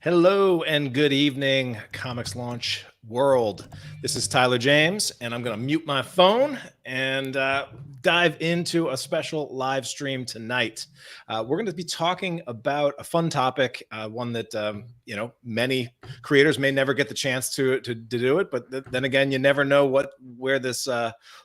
Hello and good evening, Comics Launch World. This is Tyler James, and I'm going to mute my phone and dive into a special live stream tonight. We're going to be talking about a fun topic, one that many creators may never get the chance to do it, but then again, you never know where this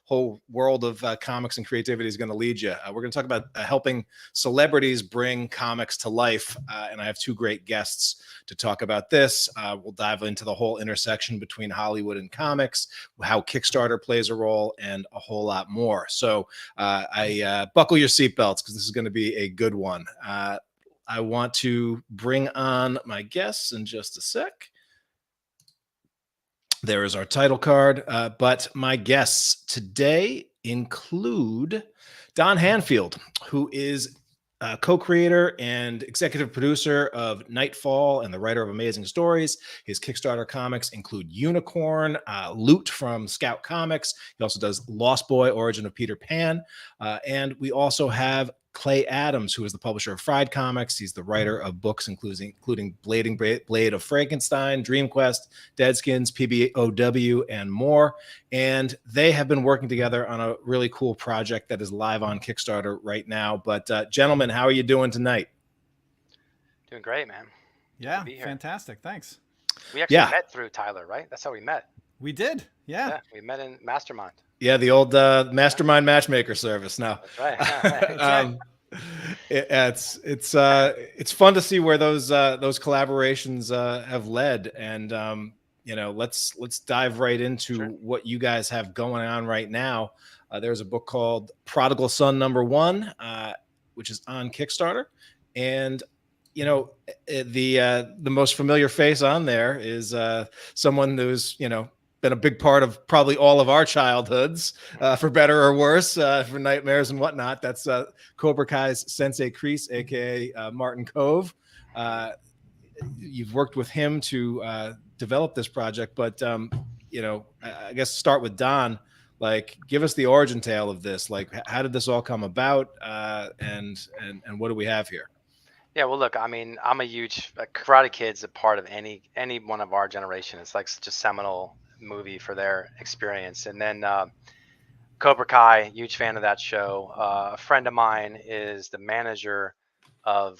whole world of comics and creativity is going to lead you. We're going to talk about helping celebrities bring comics to life, and I have two great guests to talk about this. We'll dive into the whole intersection between Hollywood and comics, how Kickstarter plays a role, and a whole lot more. So I buckle your seatbelts because this is going to be a good one. I want to bring on my guests in just a sec. There is our title card, but my guests today include Don Handfield, who is co-creator and executive producer of Nightfall and the writer of amazing stories. His Kickstarter comics include Unicorn, Loot from Scout Comics. He also does Lost Boy, Origin of Peter Pan. And we also have Clay Adams, who is the publisher of Fried Comics. He's the writer of books including Blade of Frankenstein, Dream Quest, Deadskins, PBOW, and more. And they have been working together on a really cool project that is live on Kickstarter right now. But gentlemen, how are you doing tonight? Doing great, man. Yeah, fantastic. Thanks. We actually met through Tyler, right? That's how we met. We did. Yeah, we met in Mastermind. Yeah, the old Mastermind matchmaker service. Now, that's right. It's fun to see where those collaborations have led, and let's dive right into what you guys have going on right now. There's a book called Prodigal Son #1, which is on Kickstarter, and the most familiar face on there is someone who's been a big part of probably all of our childhoods, for better or worse, for nightmares and whatnot. That's Cobra Kai's Sensei Kreese, aka Marin Kove. You've worked with him to develop this project, but I guess start with Don. Like, give us the origin tale of this. Like, how did this all come about, and what do we have here? Yeah, well, look, I mean, I'm a huge Karate Kid's a part of any one of our generation. It's like such a seminal movie for their experience. And then Cobra Kai, huge fan of that show. A friend of mine is the manager of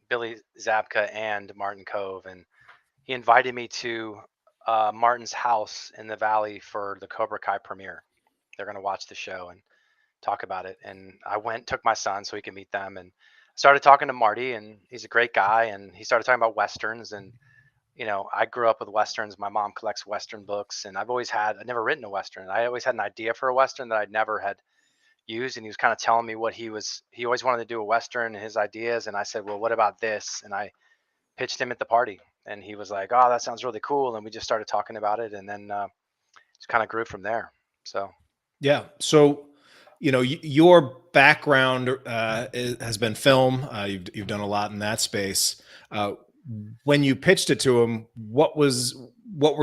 Billy Zabka and Marin Kove, and he invited me to Martin's house in the Valley for the Cobra Kai premiere. They're going to watch the show and talk about it. And I went, took my son so he could meet them, and started talking to Marty, and he's a great guy. And he started talking about Westerns, and I grew up with Westerns. My mom collects Western books, and I'd never written a Western. I always had an idea for a Western that I'd never had used. And he was kind of telling me he always wanted to do a Western and his ideas. And I said, well, what about this? And I pitched him at the party, and he was like, oh, that sounds really cool. And we just started talking about it, and then just kind of grew from there. So, yeah. So, your background has been film. You've done a lot in that space. When you pitched it to him, what were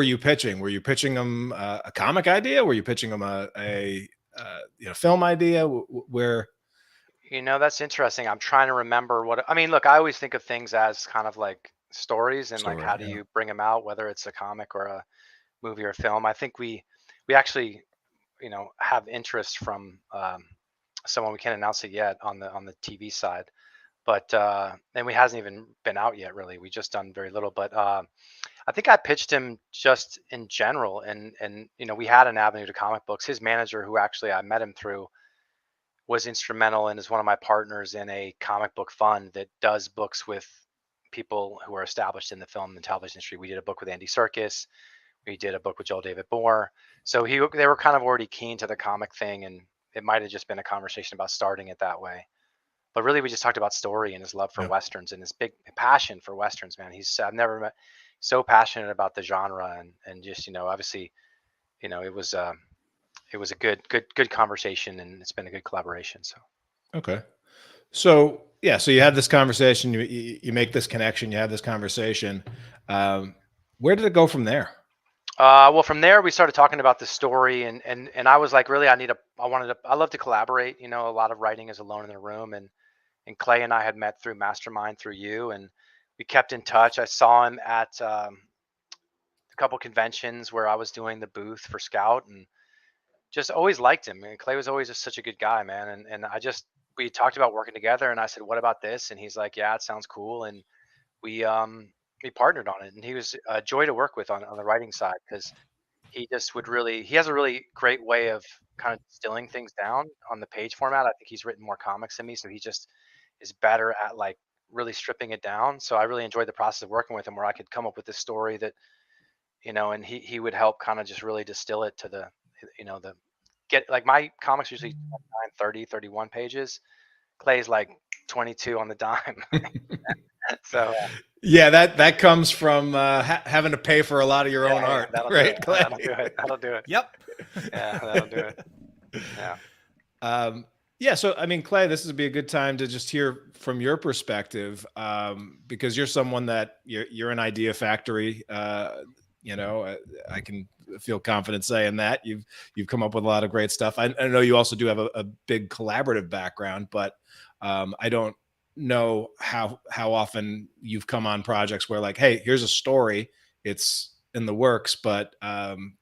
you pitching? Were you pitching him a comic idea? Were you pitching him a film idea? Where? That's interesting. I'm trying to remember look, I always think of things as kind of like stories, and like, how do you bring them out, whether it's a comic or a movie or a film. I think we actually, have interest from someone. We can't announce it yet on the TV side. But and we hasn't even been out yet, really. We just done very little. But I think I pitched him just in general, and we had an avenue to comic books. His manager, who actually I met him through, was instrumental and is one of my partners in a comic book fund that does books with people who are established in the film and television industry. We did a book with Andy Serkis. We did a book with Joel David Moore. So they were kind of already keen to the comic thing, and it might have just been a conversation about starting it that way. But really, we just talked about story and his love for Westerns and his big passion for Westerns, man. I've never met so passionate about the genre, and just, obviously, it was a good conversation, and it's been a good collaboration. So. Okay. So, yeah, so you have this conversation, you make this connection, you have this conversation. Where did it go from there? Well, from there, we started talking about the story, and I was like, really, I love to collaborate. A lot of writing is alone in a room, and Clay and I had met through Mastermind, through you, and we kept in touch. I saw him at a couple conventions where I was doing the booth for Scout, and just always liked him. And Clay was always just such a good guy, man. And we talked about working together, and I said, what about this? And he's like, yeah, it sounds cool. And we partnered on it, and he was a joy to work with on the writing side, because he has a really great way of kind of distilling things down on the page format. I think he's written more comics than me, so he just is better at like really stripping it down. So I really enjoyed the process of working with him, where I could come up with this story that, and he would help kind of just really distill it to like my comics usually 30, 31 pages. Clay's like 22 on the dime. So yeah, that comes from having to pay for a lot of your own art, right? That'll do it. Yep. Yeah, that'll do it. Yeah. Yeah. So, I mean, Clay, this would be a good time to just hear from your perspective, because you're someone that you're an idea factory. I can feel confident saying that you've come up with a lot of great stuff. I know you also do have a big collaborative background, but I don't know how often you've come on projects where like, hey, here's a story, it's in the works, but and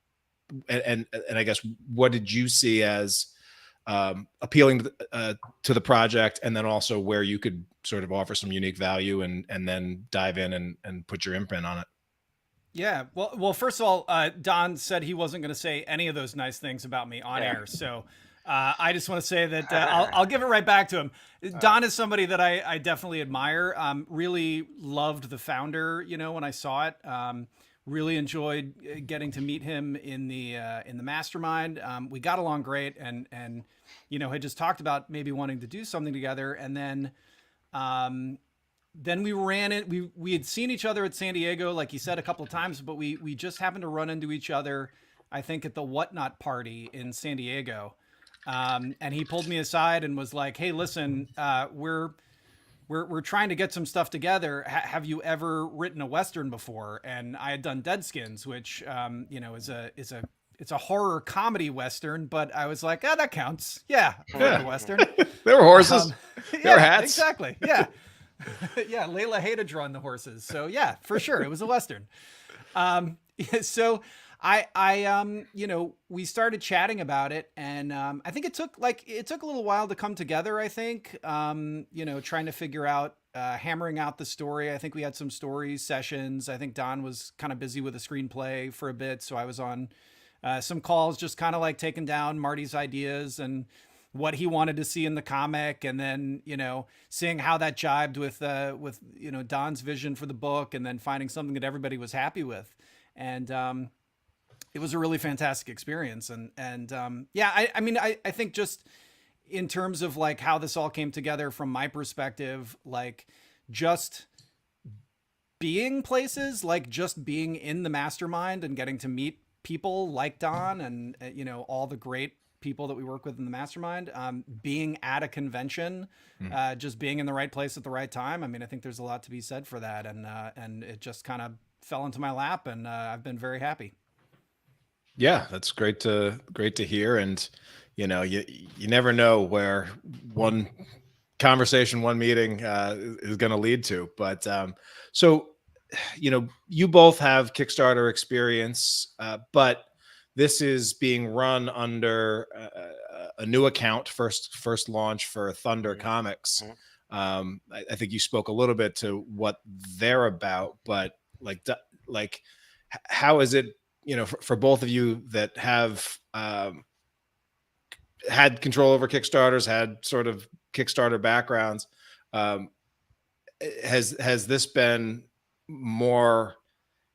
I guess what did you see as appealing to the project, and then also where you could sort of offer some unique value and then dive in and put your imprint on it? Yeah. Well, first of all, Don said he wasn't going to say any of those nice things about me on air. So I just want to say that I'll give it right back to him. Don is somebody that I definitely admire. Really loved the founder, when I saw it. Really enjoyed getting to meet him in the mastermind. We got along great, and had just talked about maybe wanting to do something together. And then we ran it. We had seen each other at San Diego, like he said, a couple of times, but we just happened to run into each other, I think, at the Whatnot party in San Diego. And he pulled me aside and was like, "Hey, listen, we're trying to get some stuff together. Have you ever written a Western before?" And I had done Deadskins, which it's a horror comedy Western, but I was like, that counts. Yeah, a Western. There were horses. There were hats. Exactly. Yeah. Yeah, Layla hated drawing the horses. So yeah, for sure, it was a Western. So we started chatting about it, and I think it took a little while to come together. I think, trying to figure out, hammering out the story. I think we had some story sessions. I think Don was kind of busy with a screenplay for a bit, so I was on some calls, just kind of like taking down Marty's ideas and what he wanted to see in the comic, and then seeing how that jibed with Don's vision for the book, and then finding something that everybody was happy with. And it was a really fantastic experience. I think just in terms of like how this all came together from my perspective, like just being places, like just being in the mastermind and getting to meet people like Don and all the great people that we work with in the mastermind, being at a convention, just being in the right place at the right time. I mean, I think there's a lot to be said for that. And it just kind of fell into my lap, and I've been very happy. Yeah, that's great to hear. And, you never know where one conversation, one meeting is going to lead to. But so, you both have Kickstarter experience, but this is being run under a new account, first launch for Thunder Comics. I think you spoke a little bit to what they're about, but like how is it, for both of you that have had control over Kickstarters, had sort of Kickstarter backgrounds, has this been more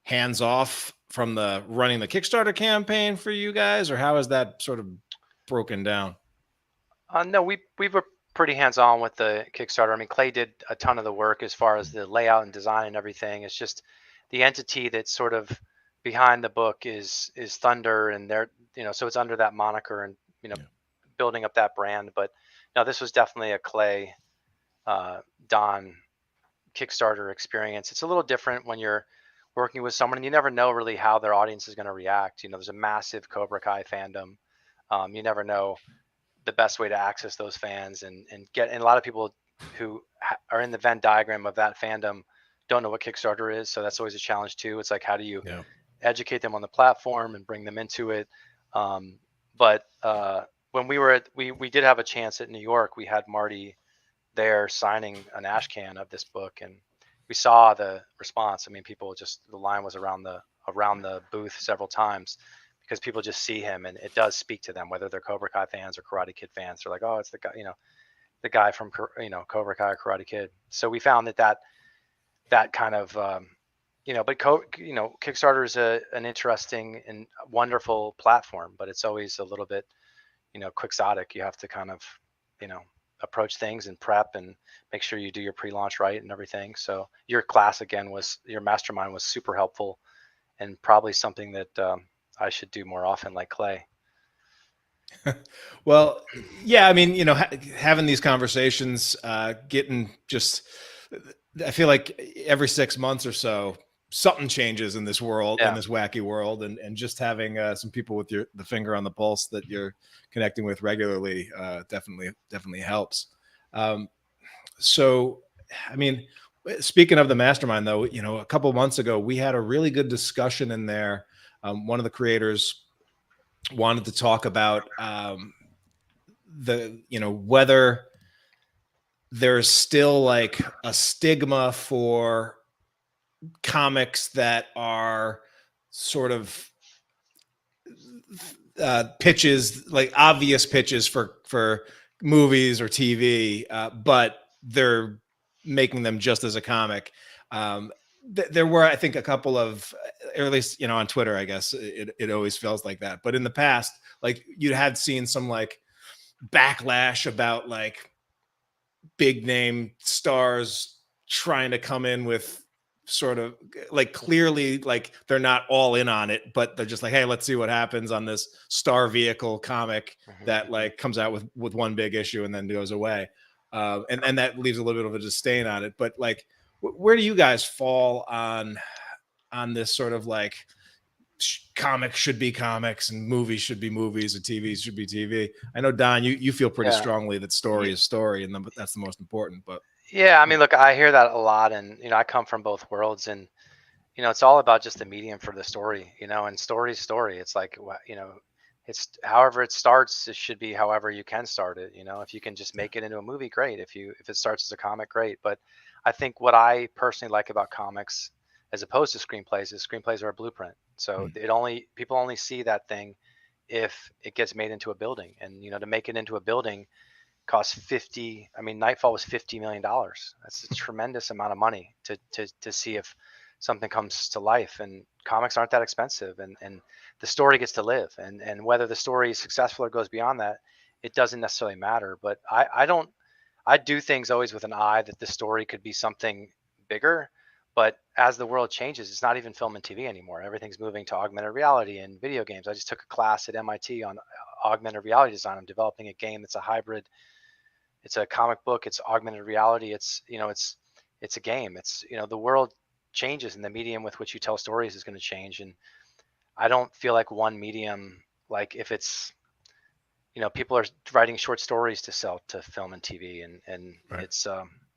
hands-off from the running the Kickstarter campaign for you guys, or how is that sort of broken down? No, we were pretty hands-on with the Kickstarter. I mean, Clay did a ton of the work as far as the layout and design and everything. It's just the entity that's sort of behind the book is Thunder, and they're, so it's under that moniker and, building up that brand. But no, this was definitely a Clay, Don Kickstarter experience. It's a little different when you're working with someone and you never know really how their audience is going to react. There's a massive Cobra Kai fandom. You never know the best way to access those fans and a lot of people who are in the Venn diagram of that fandom don't know what Kickstarter is. So that's always a challenge too. It's like, how do you educate them on the platform and bring them into it? But when we did have a chance at New York, we had Marty there signing an ash can of this book, and we saw the response. I mean, people the line was around the booth several times, because people just see him, and it does speak to them, whether they're Cobra Kai fans or Karate Kid fans. They're like, oh, it's the guy, the guy from, Cobra Kai or Karate Kid. So we found that kind of, but Kickstarter is an interesting and wonderful platform, but it's always a little bit, quixotic. You have to kind of, approach things and prep and make sure you do your pre-launch right and everything. So your mastermind was super helpful, and probably something that I should do more often, like Clay. Well, yeah, I mean, having these conversations, I feel like every 6 months or so, something changes in this world, in this wacky world, and just having some people with the finger on the pulse that you're connecting with regularly definitely helps. So, I mean, speaking of the mastermind, though, a couple of months ago, we had a really good discussion in there. One of the creators wanted to talk about whether there's still like a stigma for comics that are sort of pitches, like obvious pitches for movies or TV, but they're making them just as a comic. There were, I think, a couple of, or at least, on Twitter, I guess it always feels like that. But in the past, like you had seen some like backlash about like big name stars trying to come in with sort of like clearly like they're not all in on it, but they're just like, hey, let's see what happens on this star vehicle comic that like comes out with one big issue and then goes away. And that leaves a little bit of a disdain on it. But like, where do you guys fall on this sort of like comics should be comics and movies should be movies and TV should be TV? I know, Don, you feel pretty strongly that story is story, and that's the most important. But yeah, I mean, look, I hear that a lot, and I come from both worlds, and it's all about just the medium for the story, and story. It's like, it's however it starts, it should be however you can start it. If you can just make it into a movie, great. If it starts as a comic, great. But I think what I personally like about comics, as opposed to screenplays, is screenplays are a blueprint. So people only see that thing if it gets made into a building, and to make it into a building costs Nightfall was $50 million. That's a tremendous amount of money to see if something comes to life. And comics aren't that expensive, and the story gets to live, and whether the story is successful or goes beyond that, it doesn't necessarily matter. But I do things always with an eye that the story could be something bigger. But as the world changes, it's not even film and TV anymore. Everything's moving to augmented reality and video games. I just took a class at MIT on augmented reality design. I'm developing a game that's a hybrid. It's a comic book. It's augmented reality. It's a game. It's the world changes, and the medium with which you tell stories is going to change. And I don't feel like one medium, like if it's people are writing short stories to sell to film and TV, and right. It's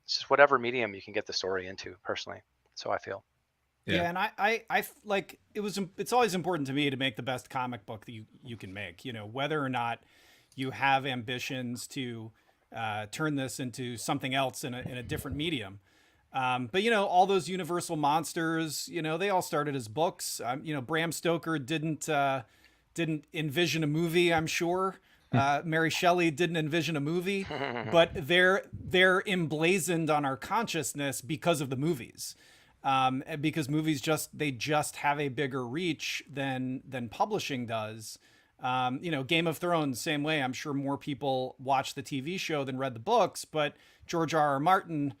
just whatever medium you can get the story into. Personally, so I feel. Yeah, and I like it's always important to me to make the best comic book that you can make. Whether or not you have ambitions to turn this into something else in a different medium. But all those Universal monsters, they all started as books. Bram Stoker didn't envision a movie, I'm sure. Mary Shelley didn't envision a movie, but they're emblazoned on our consciousness because of the movies. Because movies just have a bigger reach than publishing does. Game of Thrones, same way. I'm sure more people watch the TV show than read the books, but George R.R. Martin,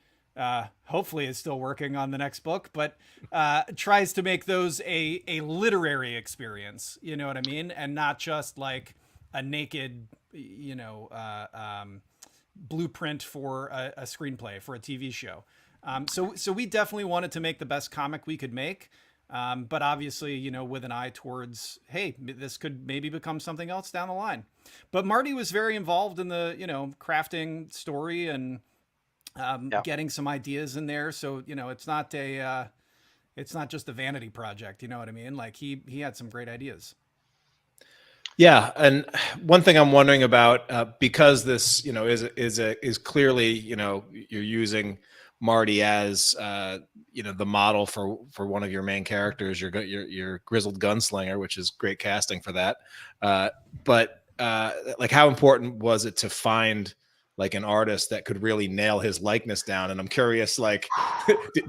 hopefully is still working on the next book, but tries to make those a literary experience, you know what I mean? And not just like a naked, blueprint for a screenplay for a TV show. So we definitely wanted to make the best comic we could make. But obviously, with an eye towards, hey, this could maybe become something else down the line. But Marty was very involved in the, crafting story, and getting some ideas in there. So, you know, it's not just a vanity project. You know what I mean? Like he had some great ideas. Yeah, and one thing I'm wondering about, because this, you know, is clearly, you know, you're using Marty as, you know, the model for one of your main characters, your grizzled gunslinger, which is great casting for that. But like, how important was it to find like an artist that could really nail his likeness down? And I'm curious, like,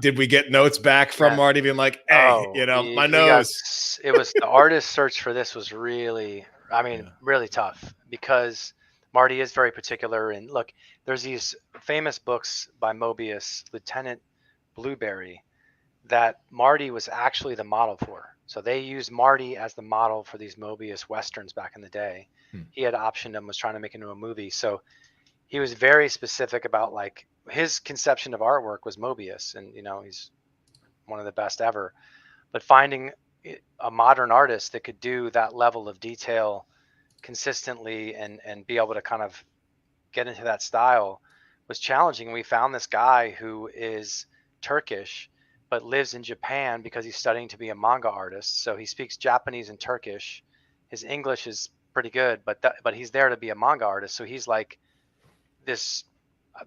did we get notes back from Marty being like, hey, you know, my nose? It was the artist search for this was really, I mean, really tough, because Marty is very particular. And look, there's these famous books by Mobius, Lieutenant Blueberry, that Marty was actually the model for. So they used Marty as the model for these Mobius Westerns back in the day. He had optioned them, was trying to make it into a movie. So he was very specific about, like, his conception of artwork was Mobius, and, you know, he's one of the best ever. But finding a modern artist that could do that level of detail consistently and be able to kind of get into that style was challenging. And we found this guy who is Turkish but lives in Japan because he's studying to be a manga artist. So he speaks Japanese and Turkish. His English is pretty good, but he's there to be a manga artist. So he's like this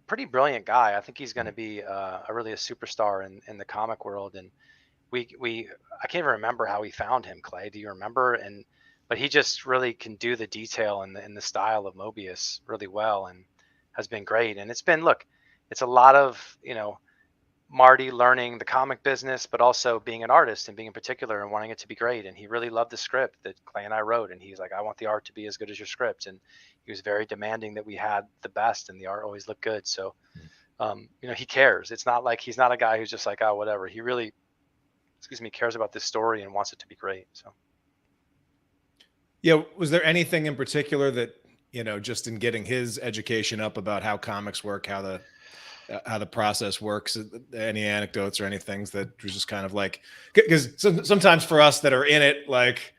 pretty brilliant guy. I think he's going to be really a superstar in the comic world. And I can't even remember how we found him, Clay. Do you remember? But he just really can do the detail and the style of Mobius really well, and has been great. And it's a lot of, you know, Marty learning the comic business, but also being an artist and being in particular and wanting it to be great. And he really loved the script that Clay and I wrote. And he's like, I want the art to be as good as your script. And he was very demanding that we had the best, and the art always looked good. So, you know, he cares. It's not like he's not a guy who's just like, oh, whatever. He really, cares about this story and wants it to be great. So. Yeah. Was there anything in particular that, you know, just in getting his education up about how comics work, how the process works, any anecdotes or any things that was just kind of like, because sometimes for us that are in it, like,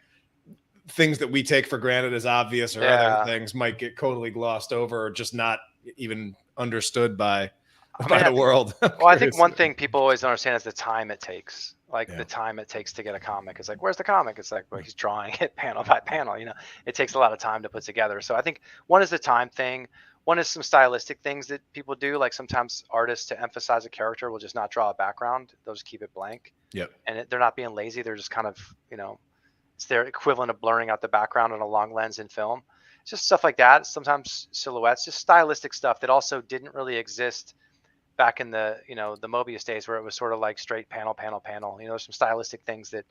things that we take for granted as obvious or other things might get totally glossed over or just not even understood by the world. Well, I think one thing people always understand is the time it takes. Like the time it takes to get a comic. It's like, where's the comic? It's like, well, he's drawing it panel by panel. You know, it takes a lot of time to put together. So I think one is the time thing. One is some stylistic things that people do. Like sometimes artists, to emphasize a character, will just not draw a background. They'll just keep it blank. Yep. And they're not being lazy. They're just kind of, you know, it's their equivalent of blurring out the background on a long lens in film. It's just stuff like that. Sometimes silhouettes, just stylistic stuff that also didn't really exist back in the, you know, the Mobius days, where it was sort of like straight panel. You know, there's some stylistic things that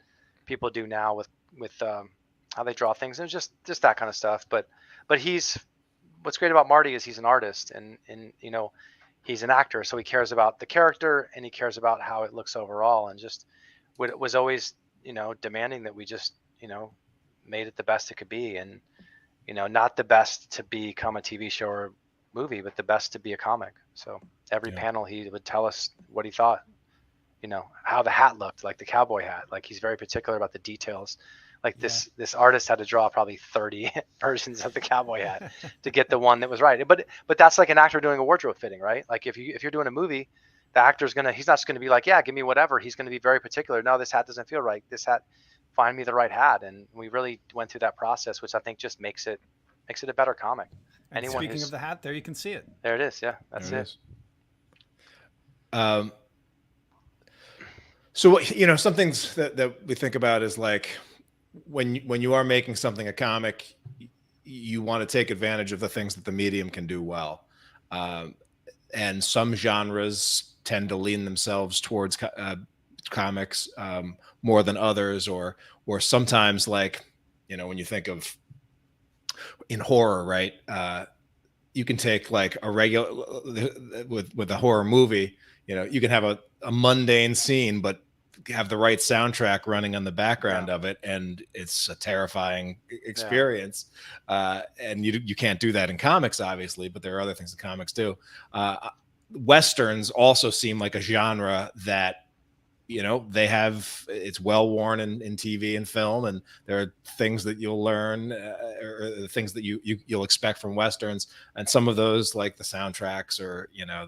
people do now with how they draw things, and just that kind of stuff. But what's great about Marty is he's an artist, and you know, he's an actor, so he cares about the character and he cares about how it looks overall, and just was always, you know, demanding that we just, you know, made it the best it could be, and, you know, not the best to become a TV show or movie, but the best to be a comic. So every panel he would tell us what he thought, you know, how the hat looked, like the cowboy hat. Like, he's very particular about the details. Like this artist had to draw probably 30 versions of the cowboy hat to get the one that was right. But that's like an actor doing a wardrobe fitting, right? Like if you're doing a movie, the actor's he's not just gonna be like, yeah, give me whatever. He's gonna be very particular. No, this hat doesn't feel right. This hat, find me the right hat. And we really went through that process, which I think just makes it a better comic. And speaking of the hat, there you can see it. There it is. Yeah, that's it. So, you know, some things that we think about is like, when you are making something a comic, you want to take advantage of the things that the medium can do well. And some genres tend to lean themselves towards comics more than others, or sometimes, like, you know, when you think of in horror, right? You can take like a regular with a horror movie, you know, you can have a mundane scene, but have the right soundtrack running on the background of it, and it's a terrifying experience. And you can't do that in comics, obviously, but there are other things that comics do. Westerns also seem like a genre that, you know, it's well worn in TV and film, and there are things that you'll learn or things that you'll expect from Westerns, and some of those, like the soundtracks or, you know,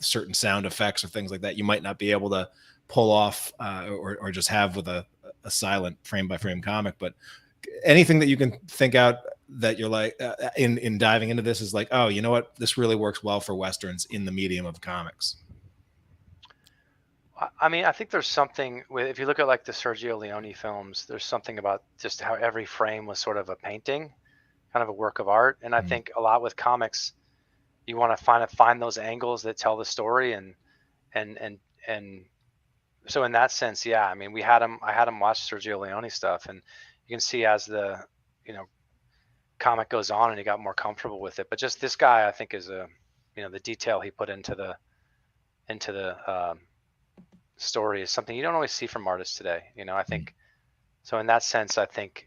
certain sound effects or things like that you might not be able to pull off or just have with a silent frame by frame comic. But anything that you can think out that you're like in diving into this is like, oh, you know what, this really works well for Westerns in the medium of comics. I mean, I think there's something with, if you look at like the Sergio Leone films, there's something about just how every frame was sort of a painting, kind of a work of art. And I think a lot with comics, you want to find those angles that tell the story. And so in that sense, yeah, I mean, I had him watch Sergio Leone stuff, and you can see as the, comic goes on and he got more comfortable with it. But just this guy, I think, is the detail he put into the story is something you don't always see from artists today. I think so. In that sense, I think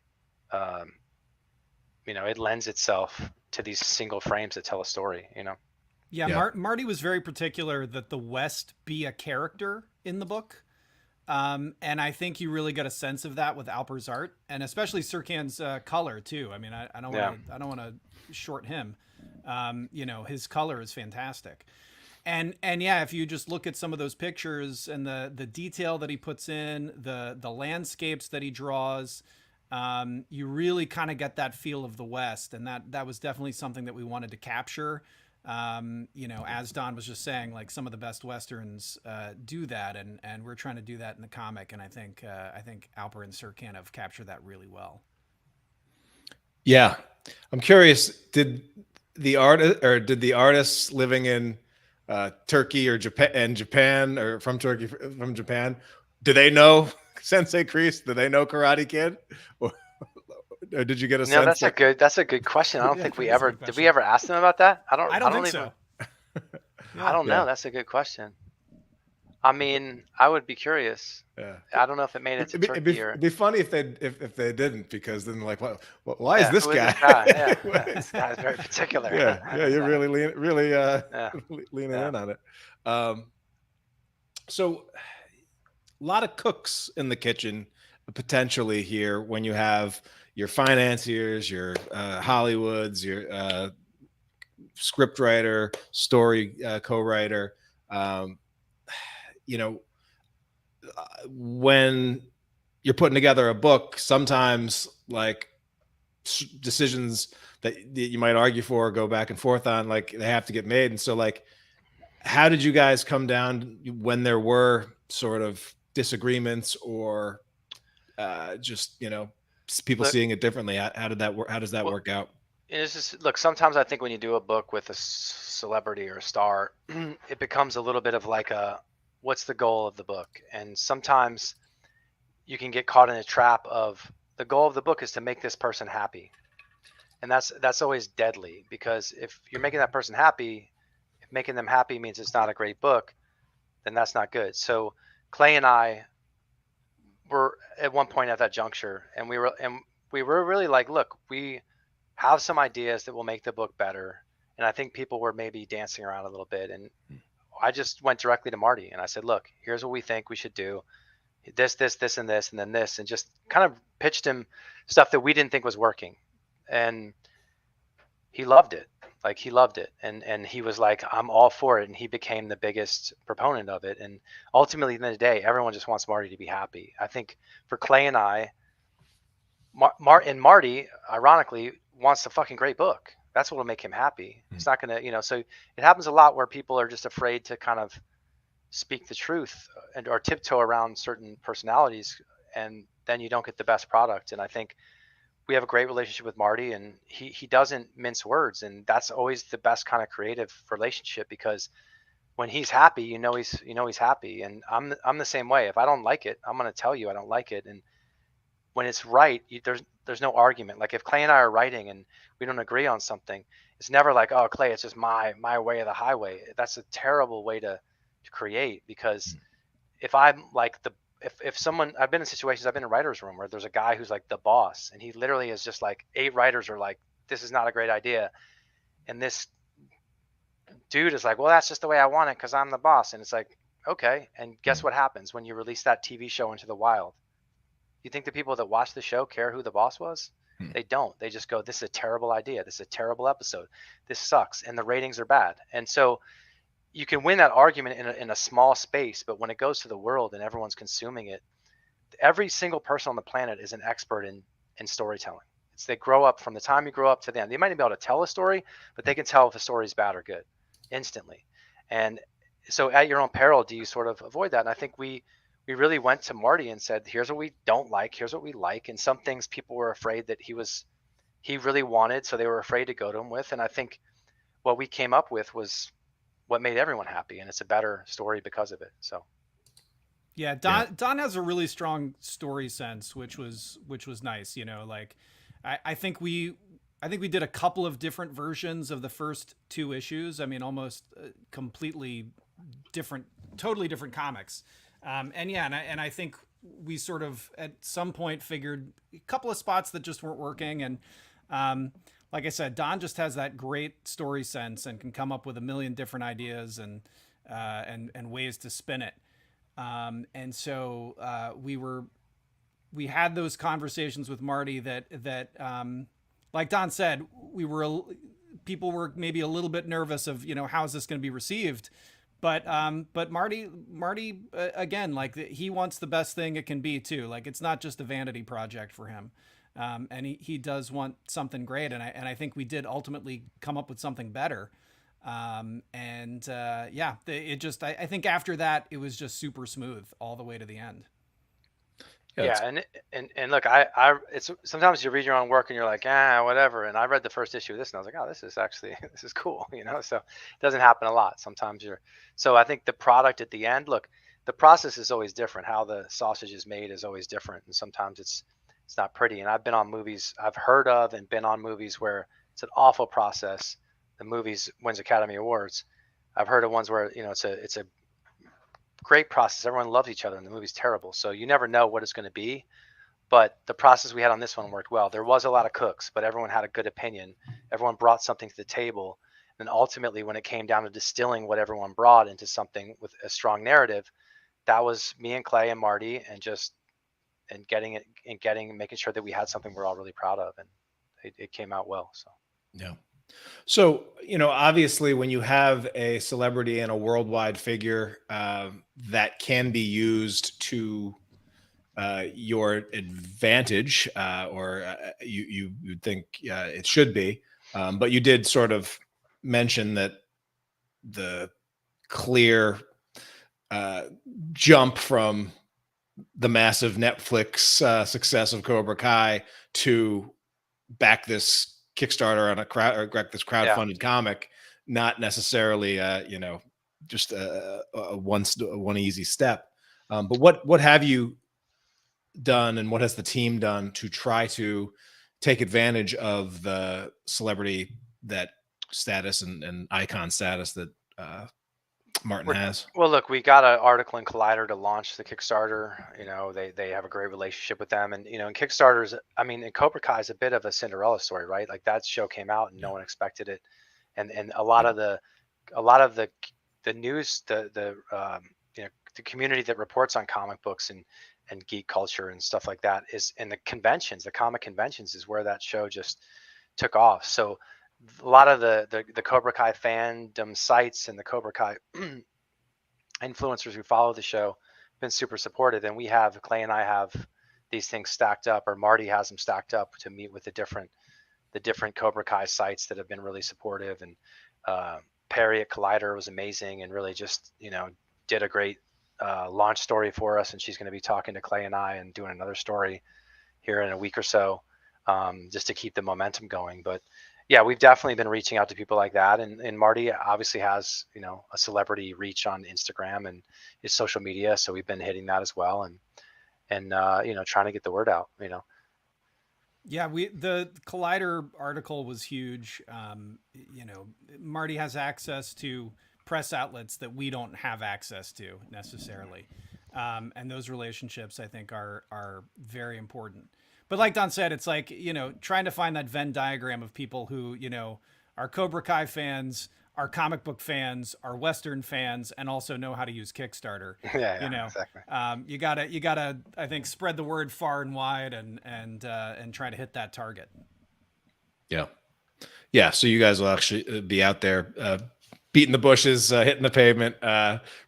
it lends itself to these single frames that tell a story. Yeah. Marty was very particular that the West be a character in the book, and I think you really got a sense of that with Alper's art, and especially Serkan's color too. I mean, I don't want to short him. His color is fantastic. And yeah, if you just look at some of those pictures and the detail that he puts in, the landscapes that he draws, you really kind of get that feel of the West. And that was definitely something that we wanted to capture. As Don was just saying, like some of the best Westerns do that, and we're trying to do that in the comic. And I think Alper and Serkan have captured that really well. Yeah. I'm curious, did the artists living in Turkey or Japan or from Japan, do they know Sensei Kreese? Do they know Karate Kid? Or did you get a sense? No, that's a good question. I don't think did we ever ask them about that? I don't think so. I don't know. That's a good question. I mean, I would be curious. Yeah. I don't know if it made it to Turkey. It'd be funny if they didn't, because then like, why is this guy? This guy's very particular. Yeah, you're really leaning in on it. So a lot of cooks in the kitchen potentially here when you have your financiers, your Hollywoods, your script writer, story co-writer. When you're putting together a book, sometimes like decisions that you might argue for or go back and forth on, like they have to get made. And so like, how did you guys come down when there were sort of disagreements or just, people seeing it differently? How did that work? How does that work out? It's just, look, sometimes I think when you do a book with a celebrity or a star, it becomes a little bit of like what's the goal of the book? And sometimes you can get caught in a trap of the goal of the book is to make this person happy. And that's always deadly, because if you're making that person happy, if making them happy means it's not a great book, then that's not good. So Clay and I were at one point at that juncture, and we were really like, look, we have some ideas that will make the book better. And I think people were maybe dancing around a little bit. And I just went directly to Marty and I said, look, here's what we think we should do. This, and this, and then this, and just kind of pitched him stuff that we didn't think was working. And he loved it. Like he loved it. And he was like, I'm all for it. And he became the biggest proponent of it. And ultimately, at the end of the day, everyone just wants Marty to be happy. I think for Clay and I, Marty, ironically, wants a fucking great book. That's what will make him happy. It's not going to, so it happens a lot where people are just afraid to kind of speak the truth or tiptoe around certain personalities, and then you don't get the best product. And I think we have a great relationship with Marty, and he doesn't mince words, and that's always the best kind of creative relationship, because when he's happy, he's happy. And I'm the same way. If I don't like it, I'm going to tell you I don't like it. And when it's right, there's no argument. Like if Clay and I are writing and we don't agree on something, it's never like, oh, Clay, it's just my way of the highway. That's a terrible way to create, because if I'm like if someone, I've been in situations, I've been in a writer's room where there's a guy who's like the boss, and he literally is just like 8 writers are like, this is not a great idea. And this dude is like, well, that's just the way I want it because I'm the boss. And it's like, okay. And guess what happens when you release that TV show into the wild? You think the people that watch the show care who the boss was? They don't. They just go, this is a terrible idea. This is a terrible episode. This sucks. And the ratings are bad. And so you can win that argument in a small space, but when it goes to the world and everyone's consuming it, every single person on the planet is an expert in storytelling. They grow up from the time you grow up to the end. They might not be able to tell a story, but they can tell if a story is bad or good instantly. And so at your own peril, do you sort of avoid that? And I think we really went to Marty and said, here's what we don't like, here's what we like. And some things people were afraid that he really wanted, so they were afraid to go to him with. And I think what we came up with was what made everyone happy, and it's a better story because of it. So yeah, Don has a really strong story sense, which was nice. You know, like I think we did a couple of different versions of the first 2 issues. I mean, almost completely different, totally different comics. And I think we sort of at some point figured a couple of spots that just weren't working. And like I said, Don just has that great story sense and can come up with a million different ideas and ways to spin it. And so we had those conversations with Marty that like Don said, people were maybe a little bit nervous of, you know, how is this going to be received? But Marty again, like he wants the best thing it can be too. Like it's not just a vanity project for him. And he does want something great. And I think we did ultimately come up with something better. I think after that, it was just super smooth all the way to the end. Yeah, and look, it's sometimes you read your own work and you're like, whatever. And I read the first issue of this and I was like, oh, this is cool, you know. So it doesn't happen a lot. Sometimes so I think the product at the end, look, the process is always different. How the sausage is made is always different, and sometimes it's not pretty. And I've been on movies, I've heard of and been on movies where it's an awful process. The movies wins Academy Awards. I've heard of ones where, you know, it's a great process. Everyone loves each other and the movie's terrible. So you never know what it's going to be. But the process we had on this one worked well. There was a lot of cooks, but everyone had a good opinion. Everyone brought something to the table. And ultimately, when it came down to distilling what everyone brought into something with a strong narrative, that was me and Clay and Marty, and making sure that we had something we're all really proud of. And it came out well. So, yeah. So, you know, obviously when you have a celebrity and a worldwide figure that can be used to your advantage, or you think it should be, but you did sort of mention that the clear jump from the massive Netflix success of Cobra Kai to back this Kickstarter on this crowdfunded comic, not necessarily just a one easy step. But what have you done, and what has the team done to try to take advantage of the celebrity that status and icon status that Martin has? Well, look, we got an article in Collider to launch the Kickstarter. You know, they have a great relationship with them, and you know, in Kickstarters, I mean, in Cobra Kai is a bit of a Cinderella story, right? Like that show came out and no one expected it, and a lot of the news, the community that reports on comic books and geek culture and stuff like that is in the conventions, the comic conventions is where that show just took off. So a lot of the Cobra Kai fandom sites and the Cobra Kai influencers who follow the show have been super supportive. And Clay and I have these things stacked up, or Marty has them stacked up to meet with the different Cobra Kai sites that have been really supportive. And Perry at Collider was amazing and really just, you know, did a great launch story for us. And she's going to be talking to Clay and I and doing another story here in a week or so, just to keep the momentum going. But yeah, we've definitely been reaching out to people like that. And Marty obviously has, you know, a celebrity reach on Instagram and his social media. So we've been hitting that as well. And you know, trying to get the word out, you know. Yeah, the Collider article was huge. You know, Marty has access to press outlets that we don't have access to necessarily. And those relationships, I think, are very important. But like Don said, it's like, you know, trying to find that Venn diagram of people who, you know, are Cobra Kai fans, are comic book fans, are Western fans, and also know how to use Kickstarter. Yeah, you know, exactly. You gotta, I think, spread the word far and wide and try to hit that target. Yeah. Yeah. So you guys will actually be out there beating the bushes, hitting the pavement,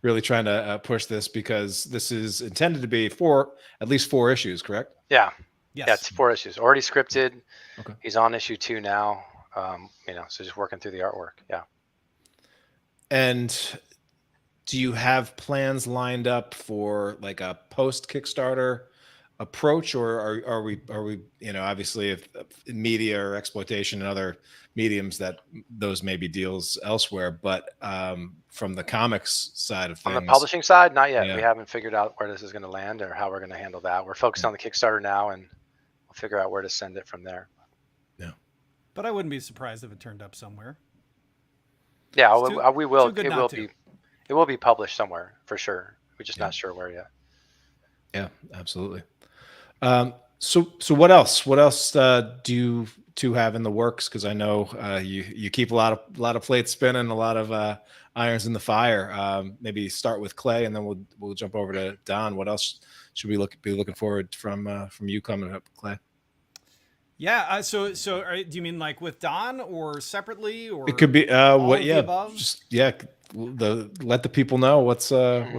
really trying to push this, because this is intended to be at least 4 issues, correct? Yeah. Yes. Yeah, it's 4 issues. Already scripted. Okay. He's on issue 2 now. So just working through the artwork. Yeah. And do you have plans lined up for like a post Kickstarter approach, or are we obviously, if media or exploitation and other mediums, that those may be deals elsewhere, but from the comics side of things, On the publishing side, not yet. Yeah. We haven't figured out where this is going to land or how we're going to handle that. We're focused on the Kickstarter now, and we'll figure out where to send it from there. Yeah. But I wouldn't be surprised if it turned up somewhere. Yeah, we will. It will be published somewhere for sure. We're just not sure where yet. Yeah, absolutely. So what else? What else do you two have in the works? Because I know you keep a lot of plates spinning, a lot of irons in the fire. Maybe start with Clay, and then we'll jump over to Don. What else should we be looking forward from you coming up, Clay? Yeah. So do you mean like with Don or separately, or it could be all what? of Yeah, the above? just let the people know what's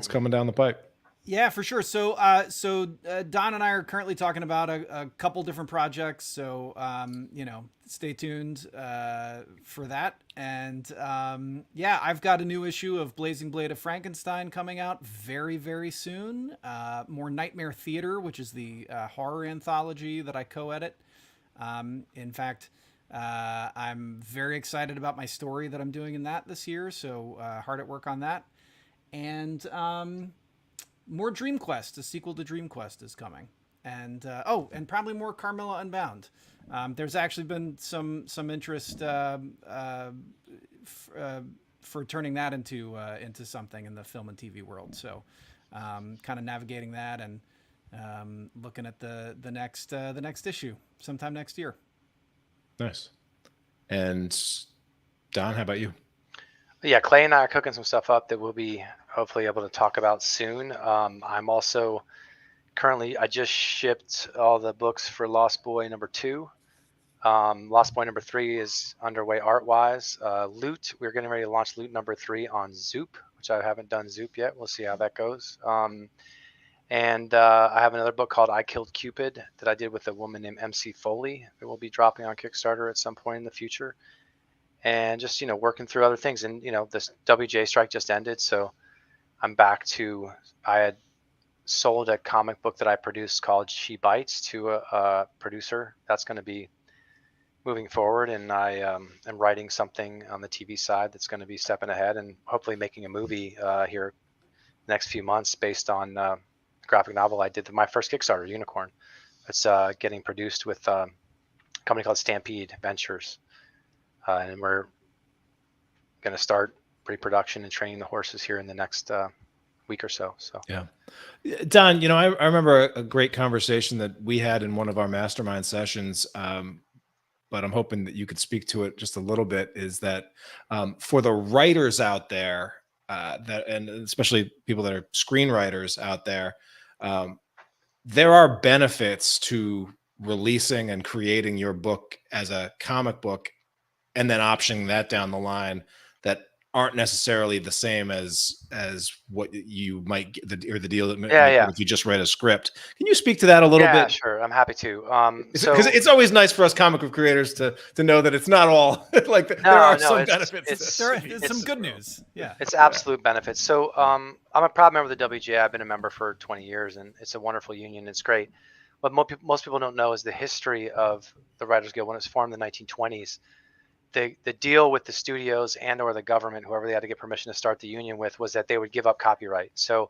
coming down the pipe. Yeah, for sure. So Don and I are currently talking about a couple different projects. So, stay tuned for that. And I've got a new issue of Blazing Blade of Frankenstein coming out very, very soon. More Nightmare Theater, which is the horror anthology that I co-edit. In fact, I'm very excited about my story that I'm doing in that this year. So hard at work on that. And more Dream Quest, a sequel to Dream Quest is coming. And and probably more Carmilla Unbound. There's actually been some interest for turning that into something in the film and TV world. So kind of navigating that and looking at the next issue sometime next year. Nice. And Don, how about you? Yeah, Clay and I are cooking some stuff up that we'll be hopefully able to talk about soon. I'm also I just shipped all the books for Lost Boy #2. Lost Boy #3 is underway art-wise. Loot, we're getting ready to launch Loot #3 on Zoop, which I haven't done Zoop yet. We'll see how that goes. And I have another book called I Killed Cupid that I did with a woman named MC Foley that will be dropping on Kickstarter at some point in the future. And just, working through other things. And, this WJ strike just ended. So I'm back to, I had sold a comic book that I produced called She Bites to a producer. That's going to be moving forward. And I am writing something on the TV side that's going to be stepping ahead and hopefully making a movie here next few months based on the graphic novel I did, my first Kickstarter, Unicorn. It's getting produced with a company called Stampede Ventures. And we're going to start pre-production and training the horses here in the next week or so. So yeah, Don, I remember a great conversation that we had in one of our mastermind sessions, but I'm hoping that you could speak to it just a little bit. Is that for the writers out there, and especially people that are screenwriters out there, there are benefits to releasing and creating your book as a comic book, and then optioning that down the line, that aren't necessarily the same as what you might get, the deal that if you just read a script. Can you speak to that a little bit? Yeah, sure. I'm happy to. Because it's always nice for us comic book creators to know that it's not all like there are some benefits. There's some good news. Yeah, it's absolute benefits. So I'm a proud member of the WGA. I've been a member for 20 years, and it's a wonderful union. It's great. What most people don't know is the history of the Writers Guild. When it was formed in the 1920s, the deal with the studios and or the government, whoever they had to get permission to start the union with, was that they would give up copyright. So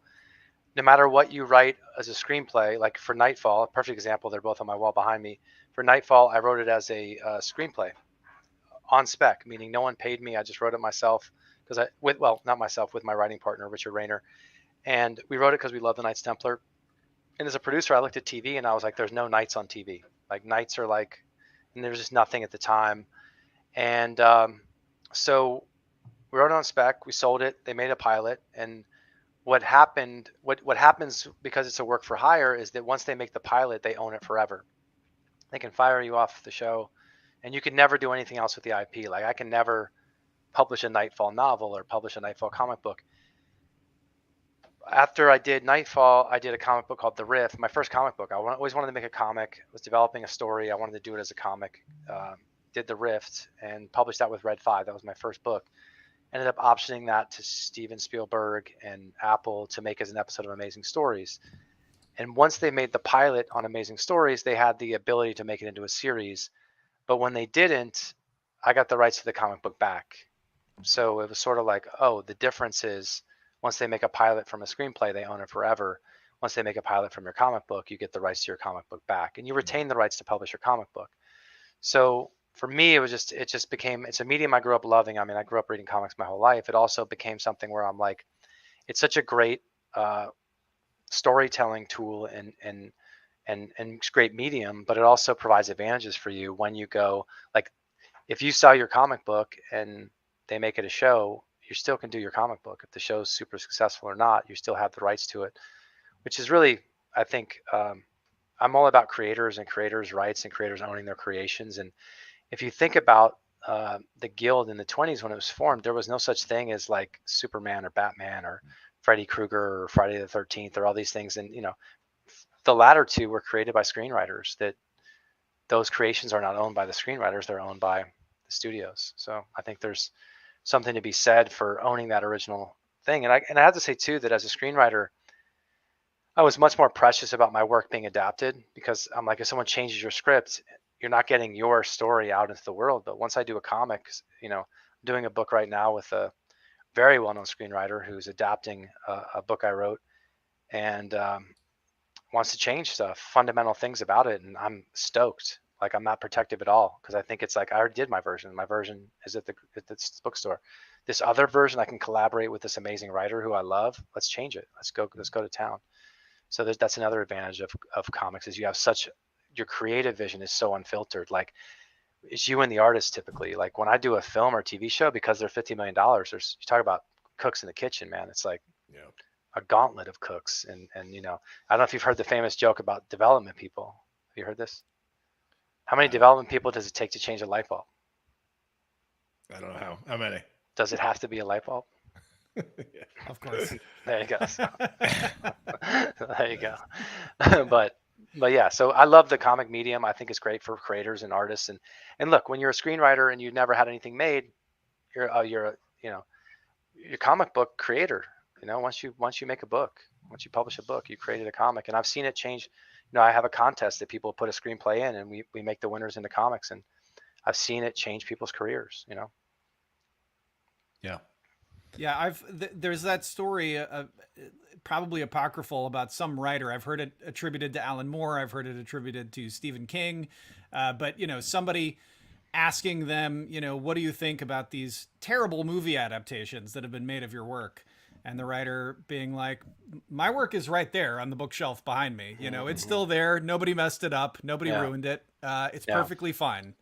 no matter what you write as a screenplay, like for Nightfall, a perfect example, they're both on my wall behind me. For Nightfall, I wrote it as a screenplay on spec, meaning no one paid me. I just wrote it myself not myself, with my writing partner, Richard Rayner. And we wrote it because we love the Knights Templar. And as a producer, I looked at TV and I was like, there's no knights on TV. Like knights are like, and there was just nothing at the time. And so we wrote it on spec, we sold it, they made a pilot. And what happens because it's a work for hire is that once they make the pilot, they own it forever. They can fire you off the show and you can never do anything else with the IP. Like I can never publish a Nightfall novel or publish a Nightfall comic book. After I did Nightfall, I did a comic book called The Rift. My first comic book. I always wanted to make a comic. Was developing a story. I wanted to do it as a comic. Did The Rift and published that with Red 5. That was my first book. Ended up optioning that to Steven Spielberg and Apple to make as an episode of Amazing Stories. And once they made the pilot on Amazing Stories, they had the ability to make it into a series. But when they didn't, I got the rights to the comic book back. So it was sort of like, oh, the difference is once they make a pilot from a screenplay, they own it forever. Once they make a pilot from your comic book, you get the rights to your comic book back, and you retain the rights to publish your comic book. So for me, it's a medium I grew up loving. I mean, I grew up reading comics my whole life. It also became something where I'm like, it's such a great storytelling tool and great medium, but it also provides advantages for you when you go, like, if you sell your comic book and they make it a show, you still can do your comic book. If the show's super successful or not, you still have the rights to it, which is really, I think, I'm all about creators and creators' rights and creators owning their creations. And if you think about the Guild in the 20s when it was formed, there was no such thing as like Superman or Batman or Freddy Krueger or Friday the 13th or all these things. And, the latter two were created by screenwriters. That those creations are not owned by the screenwriters, they're owned by the studios. So I think there's something to be said for owning that original thing. And I have to say too, that as a screenwriter, I was much more precious about my work being adapted, because I'm like, if someone changes your script, you're not getting your story out into the world. But once I do a comic, I'm doing a book right now with a very well-known screenwriter who's adapting a book I wrote, and wants to change stuff, fundamental things about it. And I'm stoked. Like, I'm not protective at all, because I think it's like, I already did my version. My version is at the bookstore. This other version, I can collaborate with this amazing writer who I love. Let's change it. Let's go to town. So that's another advantage of comics, is you have your creative vision is so unfiltered. Like, it's you and the artist typically. Like, when I do a film or TV show, because they're $50 million, you talk about cooks in the kitchen, man. It's like a gauntlet of cooks. And I don't know if you've heard the famous joke about development people. Have you heard this? How many development people does it take to change a light bulb? I don't know how many. Does it have to be a light bulb? Yeah, of course. There you go. So, there you go. But yeah, so I love the comic medium. I think it's great for creators and artists. And look, when you're a screenwriter and you've never had anything made, you're a comic book creator. Once you make a book, once you publish a book, you created a comic. And I've seen it change. I have a contest that people put a screenplay in, and we make the winners into comics, and I've seen it change people's careers. Yeah, there's that story, probably apocryphal, about some writer. I've heard it attributed to Alan Moore. I've heard it attributed to Stephen King. But somebody asking them, what do you think about these terrible movie adaptations that have been made of your work? And the writer being like, my work is right there on the bookshelf behind me. It's still there. Nobody messed it up. Nobody ruined it. It's perfectly fine.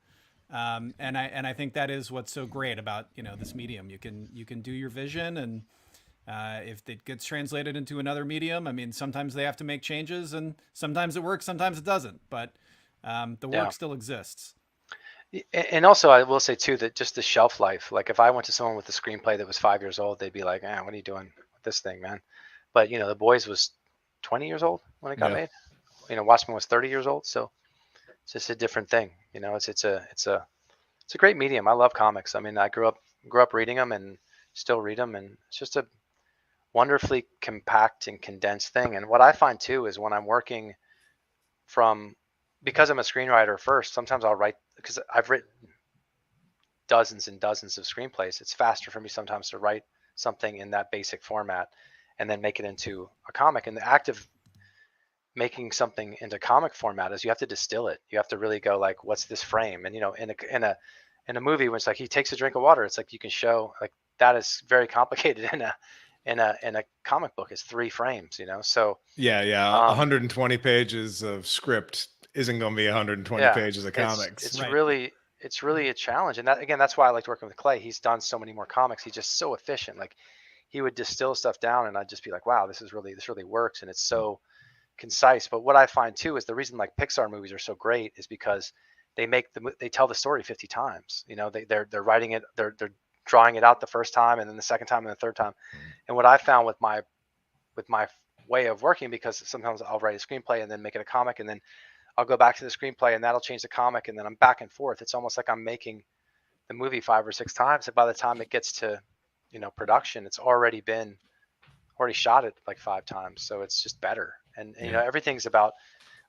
And I think that is what's so great about, this medium. You can do your vision, and if it gets translated into another medium, I mean, sometimes they have to make changes, and sometimes it works, sometimes it doesn't, but the work still exists. And also, I will say too, that just the shelf life, like if I went to someone with a screenplay that was 5 years old, they'd be like, what are you doing with this thing, man? But The Boys was 20 years old when it got made. Watchmen was 30 years old. So it's just a different thing. It's a great medium. I love comics. I mean, I grew up reading them and still read them, and it's just a wonderfully compact and condensed thing. And what I find too is when I'm working because I'm a screenwriter first, sometimes I'll write, because I've written dozens and dozens of screenplays. It's faster for me sometimes to write something in that basic format and then make it into a comic. And the act of making something into comic format is you have to distill it. You have to really go like, what's this frame? And in a movie, when it's like he takes a drink of water, it's like you can show like that is very complicated in a comic book. It's 3 frames, So 120 pages of script isn't going to be 120 pages of comics. It's really a challenge. And that's why I liked working with Clay. He's done so many more comics. He's just so efficient. Like, he would distill stuff down, and I'd just be like, wow, this really works. And it's so concise. But what I find too is the reason like Pixar movies are so great is because they tell the story 50 times. They're writing it. They're drawing it out the first time and then the second time and the third time. And what I found with my way of working, because sometimes I'll write a screenplay and then make it a comic, and then I'll go back to the screenplay and that'll change the comic, and then I'm back and forth. It's almost like I'm making the movie 5 or 6 times, and by the time it gets to, production, it's already shot it like 5 times. So it's just better. And everything's about,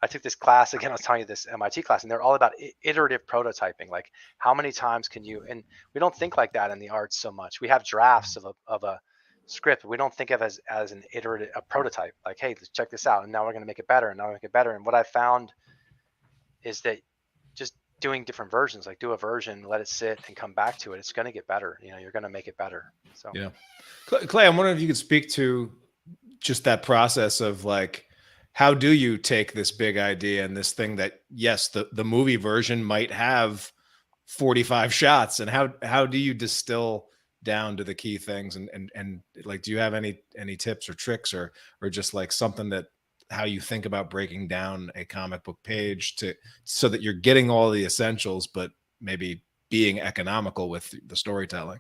I took this class, again, I was telling you, this MIT class, and they're all about iterative prototyping. Like, how many times can you, and we don't think like that in the arts so much. We have drafts of a script, but we don't think of as an iterative, a prototype. Like, hey, let's check this out, and now we're going to make it better, and now we make it better. And what I found is that just doing different versions, like do a version, let it sit and come back to it, it's going to get better. You're going to make it better. So yeah. Clay, I'm wondering if you could speak to just that process of like, how do you take this big idea and this thing that, yes, the movie version might have 45 shots, and how do you distill down to the key things, and like, do you have any tips or tricks or just like something that, how you think about breaking down a comic book page so that you're getting all the essentials, but maybe being economical with the storytelling?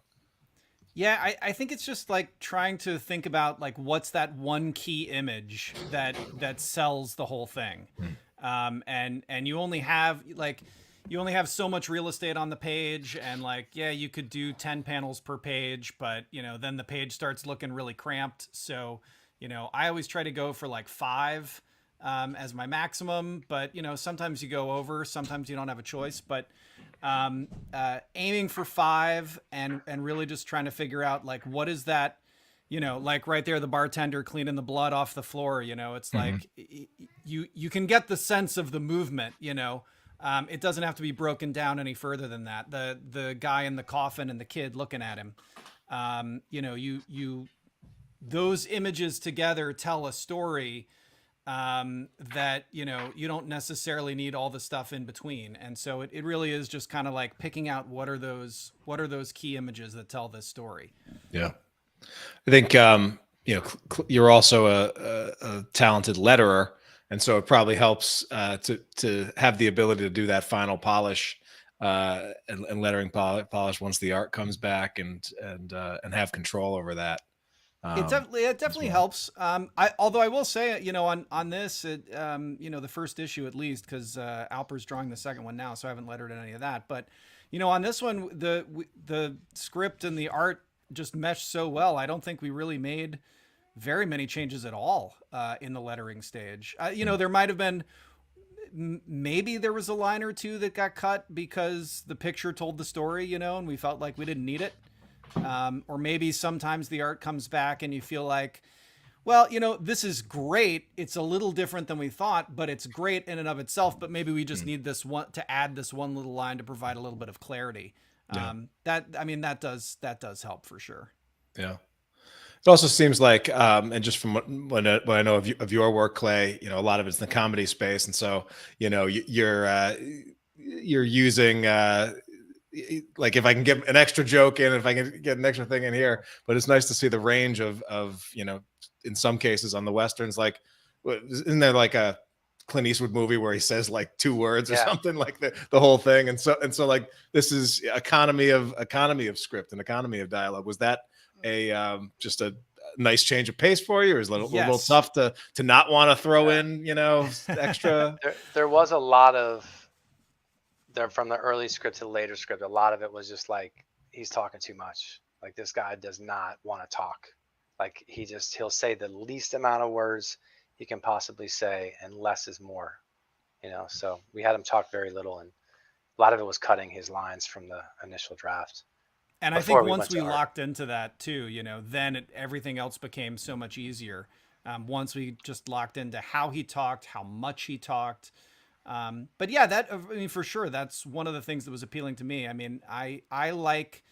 Yeah, I think it's just like trying to think about like, what's that one key image that sells the whole thing. And you only have so much real estate on the page, and like, yeah, you could do 10 panels per page, but then the page starts looking really cramped. So, I always try to go for like 5 as my maximum, but sometimes you go over, sometimes you don't have a choice, but aiming for 5 and really just trying to figure out like, what is that, like right there, the bartender cleaning the blood off the floor, it's like, you can get the sense of the movement, it doesn't have to be broken down any further than that. The guy in the coffin and the kid looking at him, those images together tell a story that you don't necessarily need all the stuff in between. And so it really is just kind of like picking out what are those key images that tell this story. Yeah, I think you're also a talented letterer, and so it probably helps to have the ability to do that final polish and lettering polish once the art comes back, and have control over that. It definitely helps. Although I will say, on this, the first issue at least, because Alper's drawing the second one now, so I haven't lettered in any of that. But on this one, the script and the art just meshed so well. I don't think we really made very many changes at all in the lettering stage. There might have been, maybe there was a line or two that got cut because the picture told the story, and we felt like we didn't need it. Or maybe sometimes the art comes back and you feel like, well, this is great. It's a little different than we thought, but it's great in and of itself. But maybe we just need this one to add this one little line to provide a little bit of clarity. Yeah. That does help for sure. Yeah. It also seems like, and just from what I know of your work, Clay, a lot of it's in the comedy space. And so, you're using, like, if I can get an extra joke in, if I can get an extra thing in here, but it's nice to see the range of in some cases on the Westerns, like, isn't there like a Clint Eastwood movie where he says like 2 words or something, like the whole thing. And so like, this is economy of script and economy of dialogue. Was that just a nice change of pace for you, or is it a little tough to not want to throw in, extra? There was a lot of, from the early script to the later script, a lot of it was just like, he's talking too much. Like, this guy does not want to talk. Like, he'll say the least amount of words he can possibly say, and less is more, so we had him talk very little, and a lot of it was cutting his lines from the initial draft. And I think once we locked into that too, then everything else became so much easier. Once we just locked into how he talked, how much he talked. But yeah, for sure, that's one of the things that was appealing to me. I mean, I like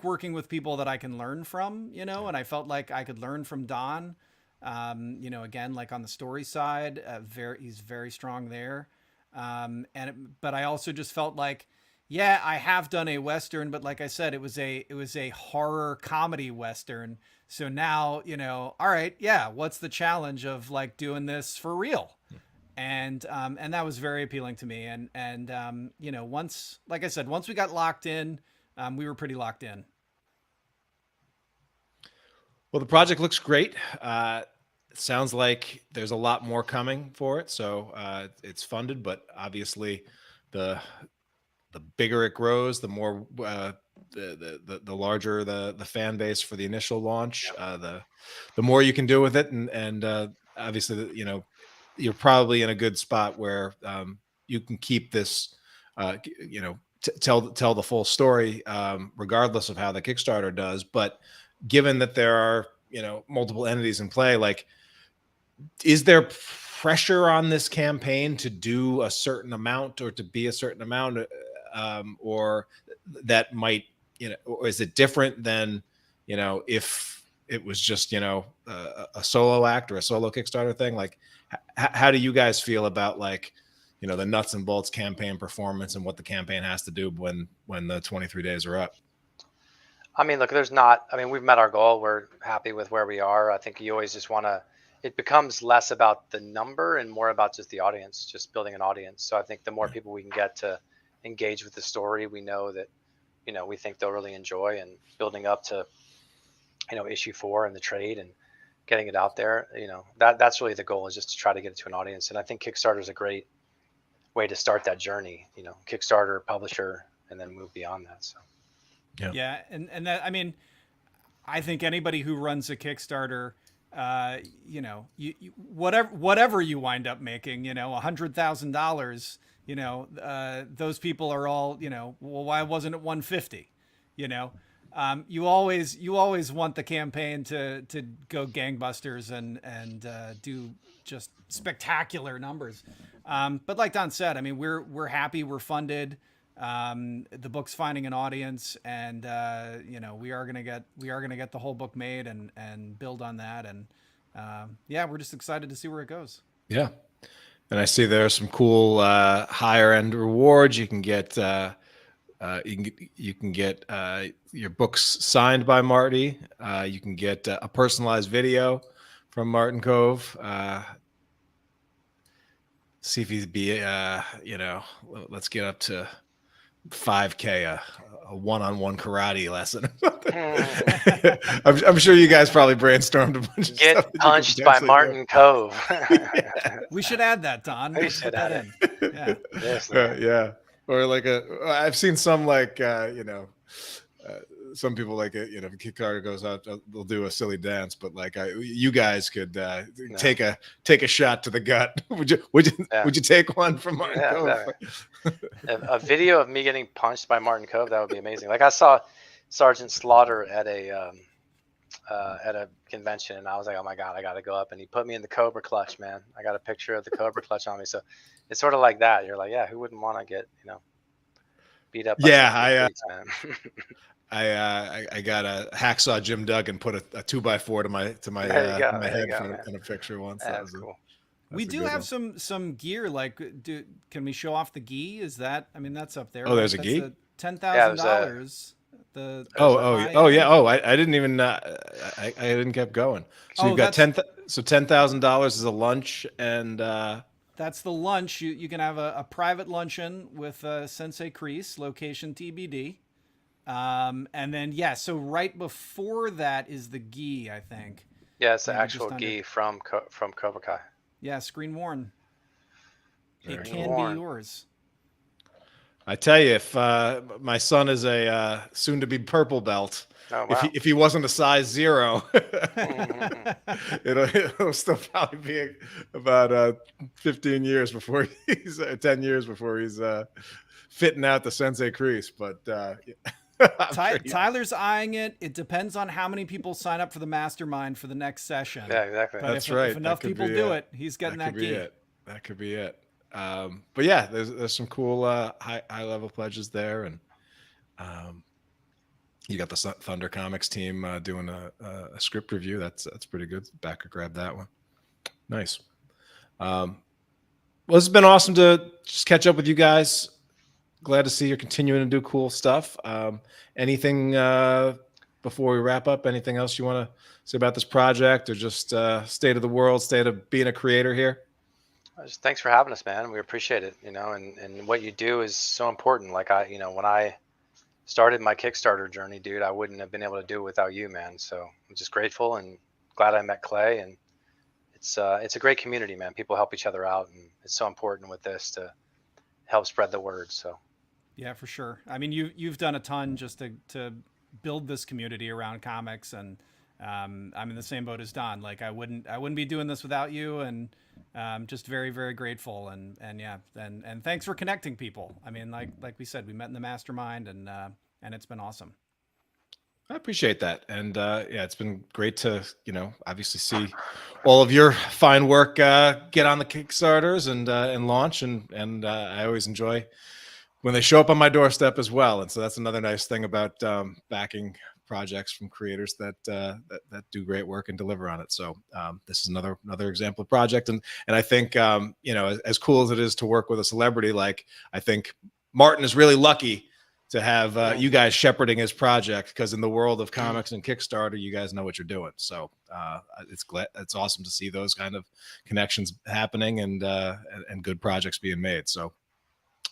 working with people that I can learn from, and I felt like I could learn from Don. Again, like on the story side, he's very strong there. But I also just felt like, yeah, I have done a Western, but like I said, it was a horror comedy Western. So now, all right, yeah, what's the challenge of like doing this for real? And that was very appealing to me. And once, like I said, once we got locked in, we were pretty locked in. Well, the project looks great. It sounds like there's a lot more coming for it. So it's funded, but obviously the bigger it grows, the more the larger the fan base for the initial launch, the more you can do with it, and obviously, you're probably in a good spot where you can keep this, tell the full story, regardless of how the Kickstarter does. But given that there are multiple entities in play, like, is there pressure on this campaign to do a certain amount or to be a certain amount, or that might, or is it different than, if it was just, a solo act or a solo Kickstarter thing? Like, how do you guys feel about, like, the nuts and bolts campaign performance and what the campaign has to do when the 23 days are up? I mean, look, we've met our goal. We're happy with where we are. I think you always just want to, it becomes less about the number and more about just the audience, just building an audience. So I think the more people we can get to engage with the story, we know that, we think they'll really enjoy, and building up to, issue 4 and the trade and getting it out there, that's really the goal, is just to try to get it to an audience. And I think Kickstarter is a great way to start that journey, Kickstarter, publisher, and then move beyond that. So. Yeah. And that, I mean, I think anybody who runs a Kickstarter, you whatever you wind up making, $100,000, those people are all, well, why wasn't it 150? You always want the campaign to go gangbusters and do just spectacular numbers. But like Don said, I mean, we're happy, we're funded. The book's finding an audience, and we are gonna get the whole book made and build on that, and we're just excited to see where it goes. Yeah, and I see there are some cool higher end rewards. You can get your books signed by Marty. You can get a personalized video from Marin Kove. See if he'd be let's get up to 5K, a one-on-one karate lesson. I'm sure you guys probably brainstormed a bunch of stuff. Get punched by Marin Kove. Yeah. We should add that, Don. We should add it. Yeah. Yes, yeah. Or like I've seen some, like, some people, like, if a Kickstarter goes out, they'll do a silly dance, but like you guys could take a shot to the gut. Would you take one from Marin Kove? A video of me getting punched by Marin Kove, that would be amazing. Like, I saw Sergeant Slaughter at a convention, and I was like, oh my God, I got to go up. And he put me in the Cobra Clutch, man. I got a picture of the Cobra Clutch on me. So it's sort of like that. You're like, yeah, who wouldn't want to get, beat up? Yeah, I got a hacksaw Jim Duggan, put a 2x4 to my head in a picture once. That's cool. We do have some gear. Like, can we show off the gi? Is that? I mean, that's up there. Oh, there's a gi. $10,000. I didn't even. I didn't keep going. So you've got $10,000 is a lunch, and that's the lunch. You can have a private luncheon with Sensei Kreese, location TBD. And then, so right before that is the gi, I think. Yeah, it's the actual gi from Cobra Kai. Yeah, screen worn. It can be yours. I tell you, if my son is a soon-to-be purple belt, if he wasn't a size 0, it'll still probably be about 15 years before 10 years before he's fitting out the Sensei Kreese. But Tyler's eyeing it. It depends on how many people sign up for the mastermind for the next session. Yeah, exactly. But if enough people do it, he's getting that key. That could be it. But yeah, there's some cool high level pledges there, and you got the Thunder Comics team doing a script review. That's pretty good. Backer grabbed that one. Nice. Well, it's been awesome to just catch up with you guys. Glad to see you're continuing to do cool stuff. Anything before we wrap up? Anything else you want to say about this project, or just state of the world, state of being a creator here? Just thanks for having us, man. We appreciate it. And what you do is so important. Like, when I started my Kickstarter journey, dude, I wouldn't have been able to do it without you, man. So I'm just grateful and glad I met Clay. And it's a great community, man. People help each other out, and it's so important with this to help spread the word. So yeah, for sure. I mean, you've done a ton just to build this community around comics, and I'm in the same boat as Don. Like I wouldn't be doing this without you, and just very, very grateful. And yeah, and thanks for connecting people. I mean, like we said, we met in the mastermind, and it's been awesome. I appreciate that. And yeah, it's been great to, obviously see all of your fine work get on the Kickstarters and launch. And I always enjoy when they show up on my doorstep as well. And so that's another nice thing about backing projects from creators that do great work and deliver on it. So this is another example of project. And I think, as cool as it is to work with a celebrity, like I think Martin is really lucky to have you guys shepherding his project, because in the world of comics and Kickstarter, you guys know what you're doing. So it's awesome to see those kind of connections happening and good projects being made. So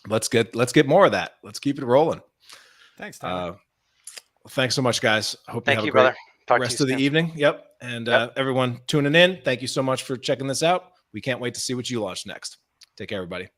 let's get more of that. Let's keep it rolling. Thanks, Tyler. Thanks so much, guys. Hope Thank you have you, a great brother. Talk rest to of you the soon. evening. Yep. And everyone tuning in, thank you so much for checking this out. We can't wait to see what you launch next. Take care, everybody.